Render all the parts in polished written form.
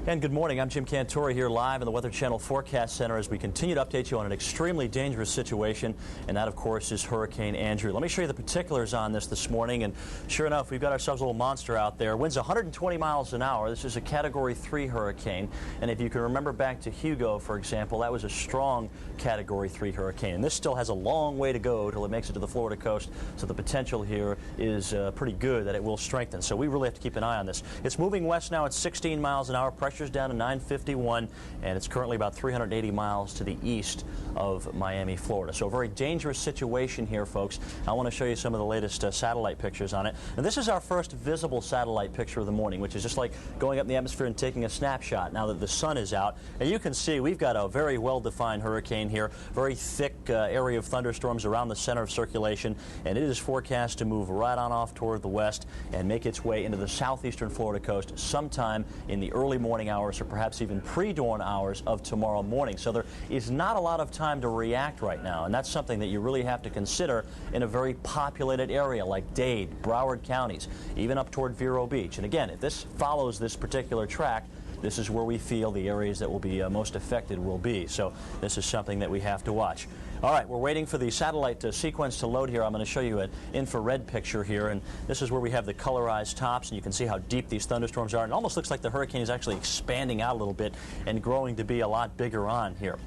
And good morning. I'm Jim Cantore here live in the Weather Channel Forecast Center as we continue to update you on an extremely dangerous situation, and that, of course, is Hurricane Andrew. Let me show you the particulars on this morning, and sure enough, we've got ourselves a little monster out there. Winds 120 miles an hour. This is a Category 3 hurricane, and if you can remember back to Hugo, for example, that was a strong Category 3 hurricane, and this still has a long way to go till it makes it to the Florida coast, so the potential here is pretty good that it will strengthen, so we really have to keep an eye on this. It's moving west now at 16 miles an hour. Pressure's down to 951, and it's currently about 380 miles to the east of Miami, Florida. So a very dangerous situation here, folks. I want to show you some of the latest satellite pictures on it. And this is our first visible satellite picture of the morning, which is just like going up in the atmosphere and taking a snapshot now that the sun is out. And you can see we've got a very well-defined hurricane here, very thick area of thunderstorms around the center of circulation, and it is forecast to move right on off toward the west and make its way into the southeastern Florida coast sometime in the early morning hours or perhaps even pre-dawn hours of tomorrow morning. So there is not a lot of time to react right now, and that's something that you really have to consider in a very populated area like Dade, Broward counties, even up toward Vero Beach. And again, if this follows this particular track, this is where we feel the areas that will be most affected will be. So this is something that we have to watch. All right, we're waiting for the satellite sequence to load here. I'm going to show you an infrared picture here, and this is where we have the colorized tops, and you can see how deep these thunderstorms are. And it almost looks like the hurricane is actually expanding out a little bit and growing to be a lot bigger on here.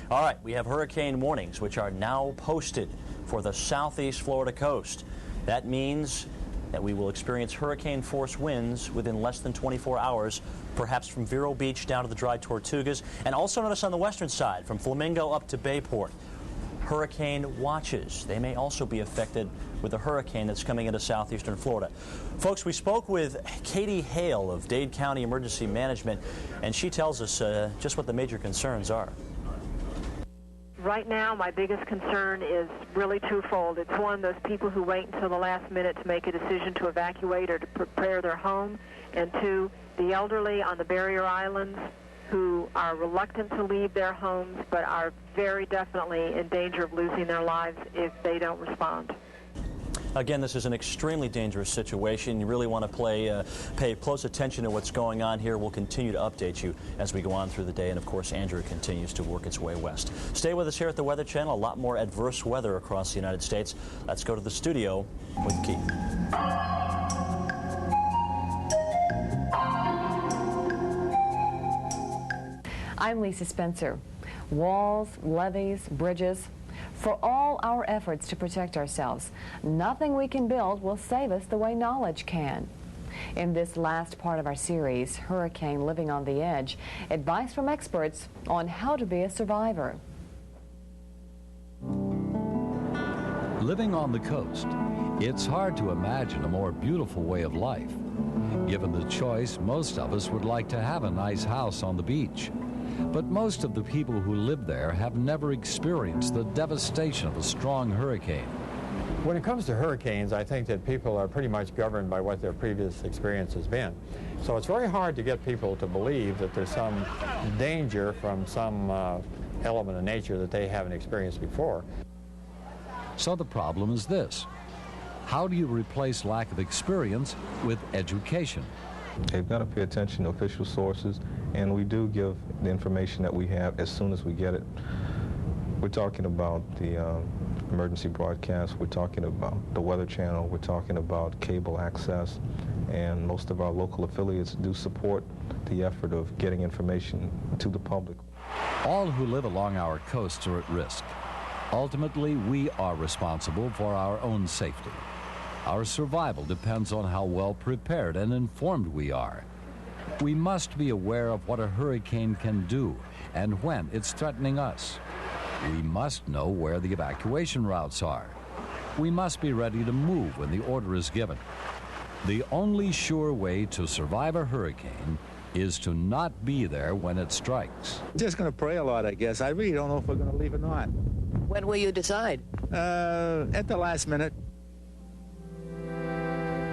All right, we have hurricane warnings, which are now posted for the southeast Florida coast. That means that we will experience hurricane-force winds within less than 24 hours, perhaps from Vero Beach down to the Dry Tortugas, and also notice on the western side, from Flamingo up to Bayport. Hurricane watches. They may also be affected with a hurricane that's coming into southeastern Florida. Folks, we spoke with Katie Hale of Dade County Emergency Management, and she tells us just what the major concerns are. Right now, my biggest concern is really twofold. It's one, those people who wait until the last minute to make a decision to evacuate or to prepare their home, and two, the elderly on the barrier islands who are reluctant to leave their homes but are very definitely in danger of losing their lives if they don't respond. Again, this is an extremely dangerous situation. You really want to pay close attention to what's going on here. We'll continue to update you as we go on through the day. And, of course, Andrew continues to work its way west. Stay with us here at the Weather Channel. A lot more adverse weather across the United States. Let's go to the studio with Keith. I'm Lisa Spencer. Walls, levees, bridges. For all our efforts to protect ourselves, nothing we can build will save us the way knowledge can. In this last part of our series, Hurricane Living on the Edge, advice from experts on how to be a survivor. Living on the coast, it's hard to imagine a more beautiful way of life. Given the choice, most of us would like to have a nice house on the beach. But most of the people who live there have never experienced the devastation of a strong hurricane. When it comes to hurricanes, I think that people are pretty much governed by what their previous experience has been. So it's very hard to get people to believe that there's some danger from some element of nature that they haven't experienced before. So the problem is this: how do you replace lack of experience with education? They've got to pay attention to official sources, and we do give the information that we have as soon as we get it. We're talking about the emergency broadcast, we're talking about the Weather Channel, we're talking about cable access, and most of our local affiliates do support the effort of getting information to the public. All who live along our coasts are at risk. Ultimately, we are responsible for our own safety. Our survival depends on how well prepared and informed we are. We must be aware of what a hurricane can do and when it's threatening us. We must know where the evacuation routes are. We must be ready to move when the order is given. The only sure way to survive a hurricane is to not be there when it strikes. Just going to pray a lot, I guess. I really don't know if we're going to leave or not. When will you decide? At the last minute.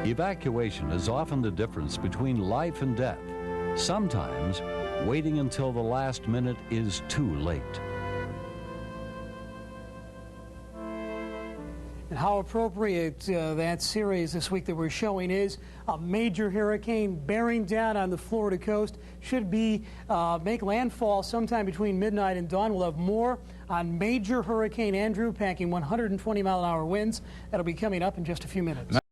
Evacuation is often the difference between life and death. Sometimes, waiting until the last minute is too late. And how appropriate that series this week that we're showing is. A major hurricane bearing down on the Florida coast should be make landfall sometime between midnight and dawn. We'll have more on Major Hurricane Andrew, packing 120-mile-an-hour winds. That'll be coming up in just a few minutes.